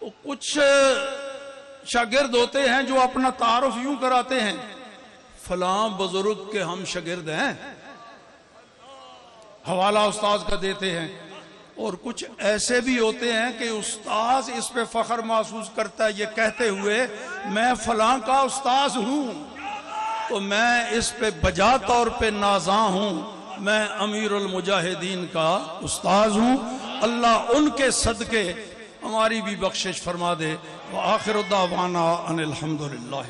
تو کچھ شاگرد ہوتے ہیں جو اپنا تعارف یوں کراتے ہیں، فلاں بزرگ کے ہم شاگرد ہیں، حوالہ استاذ کا دیتے ہیں، اور کچھ ایسے بھی ہوتے ہیں کہ استاذ اس پہ فخر محسوس کرتا ہے یہ کہتے ہوئے میں فلاں کا استاذ ہوں، تو میں اس پہ بجا طور پہ نازاں ہوں، میں امیر المجاہدین کا استاذ ہوں۔ اللہ ان کے صدقے ہماری بھی بخشش فرما دے۔ وآخر دعوانا ان الحمدللہ۔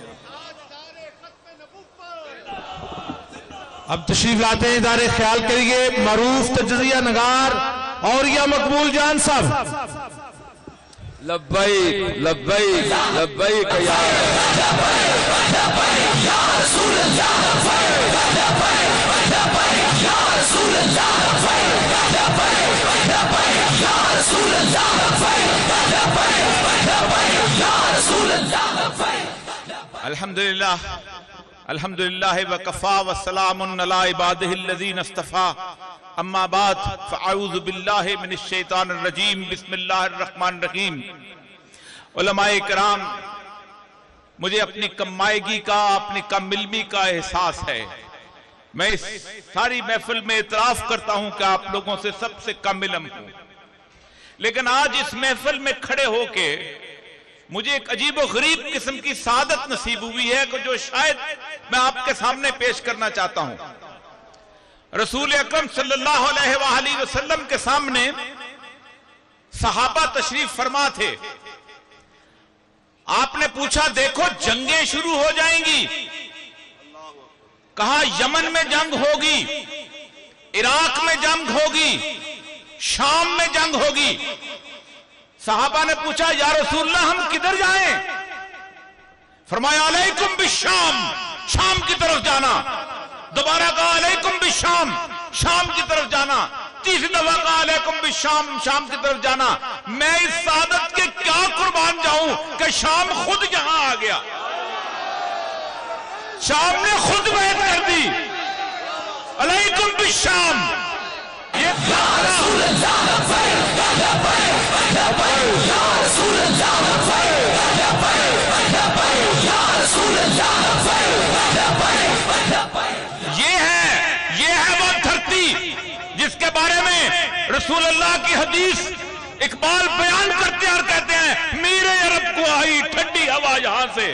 اب تشریف لاتے ہیں ادارے خیال کے لیے معروف تجزیہ نگار اور یا مقبول جان صاحب۔ لبیک لبیک لبیک یا رسول اللہ، یا رسول اللہ، یا رسول اللہ۔ الحمدللہ الحمدللہ وکفا والسلام علی عبادہ الذین اصطفیٰ، اما بعد فاعوذ باللہ من الشیطان الرجیم، بسم اللہ الرحمن الرحیم۔ علماء کرام، مجھے اپنی کمائیگی کا، اپنی کم علمی کا احساس ہے۔ میں اس ساری محفل میں اعتراف کرتا ہوں کہ آپ لوگوں سے سب سے کم علم ہوں، لیکن آج اس محفل میں کھڑے ہو کے مجھے ایک عجیب و غریب قسم کی سعادت نصیب ہوئی ہے کہ جو شاید میں آپ کے سامنے پیش کرنا چاہتا ہوں۔ رسول اکرم صلی اللہ علیہ وآلہ وسلم کے سامنے صحابہ تشریف فرما تھے۔ آپ نے پوچھا دیکھو جنگیں شروع ہو جائیں گی، کہا یمن میں جنگ ہوگی، عراق میں جنگ ہوگی، شام میں جنگ ہوگی۔ صحابہ نے پوچھا یا رسول اللہ ہم کدھر جائیں؟ فرمایا علیکم بالشام، شام کی طرف جانا۔ دوبارہ کہا علیکم بالشام، شام کی طرف جانا۔ تیسری دفعہ کہا علیکم بالشام، شام کی طرف جانا۔ میں اس سعادت کے کیا قربان جاؤں کہ شام خود یہاں آ گیا، شام نے خود بیعت کر دی۔ علیکم بالشام، یہ رسول اللہ، یہ ہے وہ دھرتی جس کے بارے میں رسول اللہ کی حدیث اقبال بیان کرتے اور کہتے ہیں میرے عرب کو آئی ٹھنڈی ہوا یہاں سے۔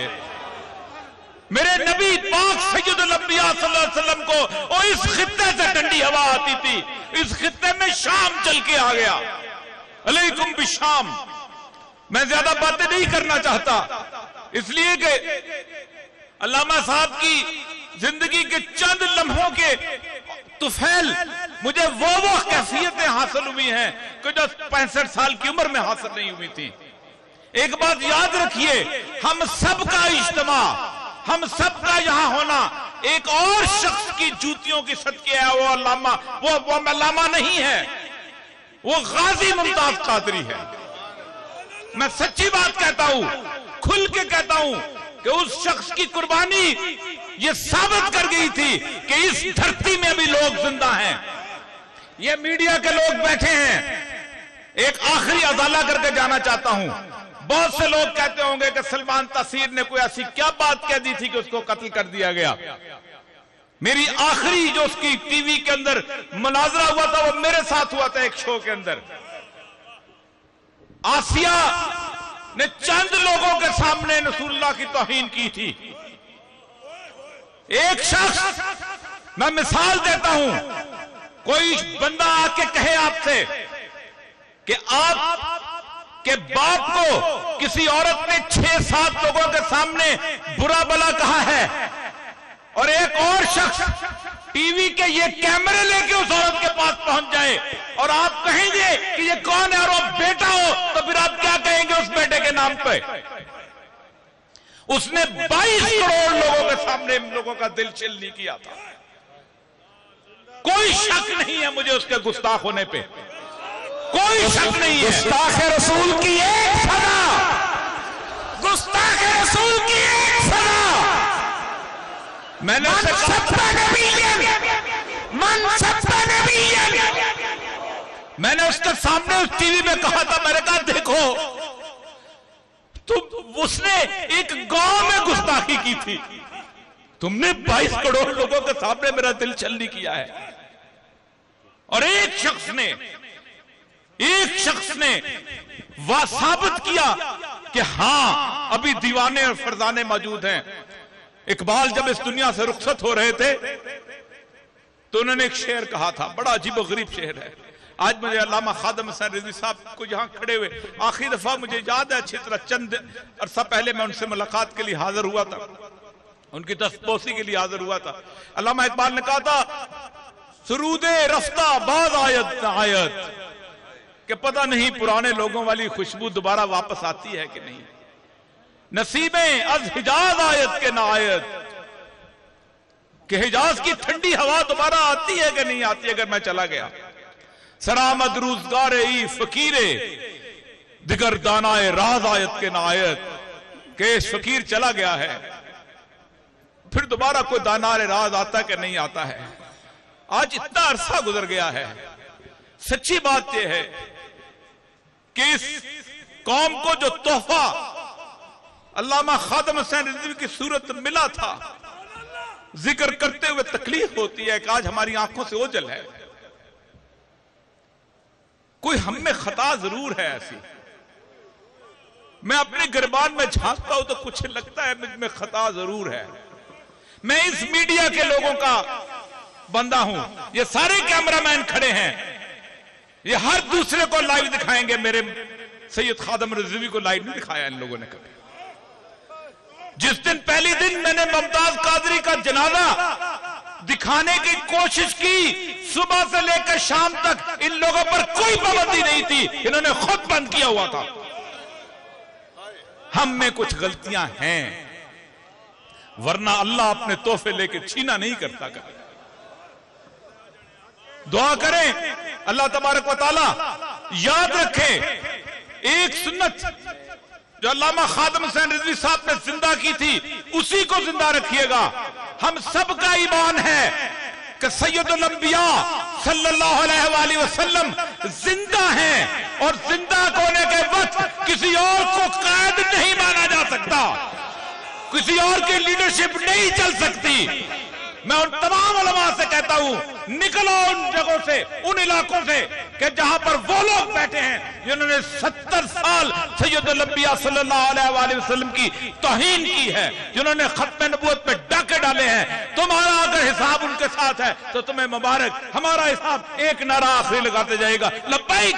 میرے نبی پاک سید الانبیاء صلی اللہ علیہ وسلم کو اور اس خطے سے ٹھنڈی ہوا آتی تھی، اس خطے میں شام چل کے آ گیا۔ علیکم بالشام۔ میں زیادہ باتیں نہیں کرنا چاہتا، اس لیے کہ علامہ صاحب کی زندگی کے چند لمحوں کے طفیل مجھے وہ کیفیتیں حاصل ہوئی ہیں کہ جو 65 سال کی عمر میں حاصل نہیں ہوئی تھی۔ ایک بات یاد رکھیے، ہم سب کا اجتماع، ہم سب کا یہاں ہونا ایک اور شخص کی جوتیوں کی صدقے ہے۔ وہ علامہ، وہ علامہ نہیں ہے، وہ غازی ممتاز قادری ہے۔ میں سچی بات کہتا ہوں، کھل کے کہتا ہوں کہ اس شخص کی قربانی یہ ثابت کر گئی تھی کہ اس دھرتی میں بھی لوگ زندہ ہیں۔ یہ میڈیا کے لوگ بیٹھے ہیں، ایک آخری ازالہ کر کے جانا چاہتا ہوں۔ بہت سے لوگ کہتے ہوں گے کہ سلمان تاثیر نے کوئی ایسی کیا بات کہہ دی تھی کہ اس کو قتل کر دیا گیا۔ میری آخری جو اس کی ٹی وی کے اندر مناظرہ ہوا تھا وہ میرے ساتھ ہوا تھا ایک شو کے اندر۔ آسیہ نے چند لوگوں کے سامنے رسول اللہ کی توہین کی تھی۔ ایک شخص، میں مثال دیتا ہوں، کوئی بندہ آ کے کہے آپ سے کہ آپ کہ باپ کو کسی عورت نے 6-7 لوگوں کے سامنے برا بلا کہا ہے، اور ایک اور شخص ٹی وی کے یہ کیمرے لے کے اس عورت کے پاس پہنچ جائے اور آپ کہیں گے کہ یہ کون ہے اور وہ بیٹا ہو، تو پھر آپ کیا کہیں گے اس بیٹے کے نام پہ؟ اس نے 22 کروڑ لوگوں کے سامنے ان لوگوں کا دل چل نہیں کیا تھا۔ کوئی شک نہیں ہے مجھے اس کے گستاخ ہونے پہ، کوئی شک نہیں ہے۔ گستاخ رسول کی ایک سزا، گستاخ رسول کی ایک سزا۔ میں نے میں نے اس کے سامنے اس ٹی وی میں کہا تھا، میں نے کہا دیکھو اس نے ایک گاؤں میں گستاخی کی تھی. تم نے 22 کروڑ لوگوں کے سامنے میرا دل چھلنی کیا ہے. اور ایک شخص نے ثابت کیا کہ ہاں ابھی دیوانے اور فرزانے موجود ہیں. اقبال جب اس دنیا سے رخصت ہو رہے تھے تو انہوں نے ایک شعر کہا تھا, بڑا عجیب و غریب شعر ہے. آج مجھے علامہ خادم حسین رضوی صاحب کو یہاں کھڑے ہوئے آخری دفعہ مجھے یاد ہے اچھی طرح, چند عرصہ پہلے میں ان سے ملاقات کے لیے حاضر ہوا تھا, ان کی دستبوسی کے لیے حاضر ہوا تھا. علامہ اقبال نے کہا تھا سرود رفتہ باز آیت کہ پتہ نہیں پرانے لوگوں والی خوشبو دوبارہ واپس آتی ہے کہ نہیں. نصیبیں از حجاز آیت کے نہ آیت کہ حجاز کی ٹھنڈی ہوا دوبارہ آتی ہے کہ نہیں آتی اگر میں چلا گیا. سرآمد روزگار ای فقیرے دیگر دانائے راز آیت کے نہ آیت کہ اس فقیر چلا گیا ہے پھر دوبارہ کوئی دانار راز آتا کہ نہیں آتا ہے. آج اتنا عرصہ گزر گیا ہے. سچی بات یہ ہے کہ اس قوم کو جو تحفہ علامہ خادم حسین رضوی کی صورت ملا تھا, ذکر کرتے ہوئے تکلیف ہوتی ہے کہ آج ہماری آنکھوں سے اوجھل ہے. کوئی ہم میں خطا ضرور ہے ایسی. میں اپنے گربان میں جھانکتا ہوں تو کچھ لگتا ہے مجھ میں خطا ضرور ہے. میں اس میڈیا کے لوگوں کا بندہ ہوں. یہ سارے کیمرہ مین کھڑے ہیں, یہ ہر دوسرے کو لائیو دکھائیں گے. میرے سید خادم رضوی کو لائیو نہیں دکھایا ان لوگوں نے کبھی. جس دن پہلی دن میں نے ممتاز قادری کا جنازہ دکھانے کی کوشش کی, صبح سے لے کر شام تک ان لوگوں پر کوئی پابندی نہیں تھی, انہوں نے خود بند کیا ہوا تھا. ہم میں کچھ غلطیاں ہیں ورنہ اللہ اپنے تحفے لے کے چھینا نہیں کرتا. دعا کریں اللہ تبارک و تعالی یاد رکھے ایک سنت جو علامہ خادم حسین رضوی صاحب نے زندہ کی تھی اسی کو زندہ رکھیے گا. ہم سب کا ایمان ہے کہ سید الانبیاء صلی اللہ علیہ وآلہ وسلم زندہ ہیں, اور زندہ ہونے کے وقت کسی اور کو قائد نہیں مانا جا سکتا, کسی اور کی لیڈرشپ نہیں چل سکتی. میں ان تمام علماء سے کہتا ہوں نکلو ان جگہوں سے, ان علاقوں سے کہ جہاں پر وہ لوگ بیٹھے ہیں جنہوں نے 70 سال سید الانبیاء صلی اللہ علیہ وآلہ وسلم کی توہین کی ہے, جنہوں نے ختم نبوت پہ ڈاکے ڈالے ہیں. تمہارا اگر حساب ان کے ساتھ ہے تو تمہیں مبارک, ہمارا حساب ایک نعرہ آخری لگاتے جائے گا, لبیک.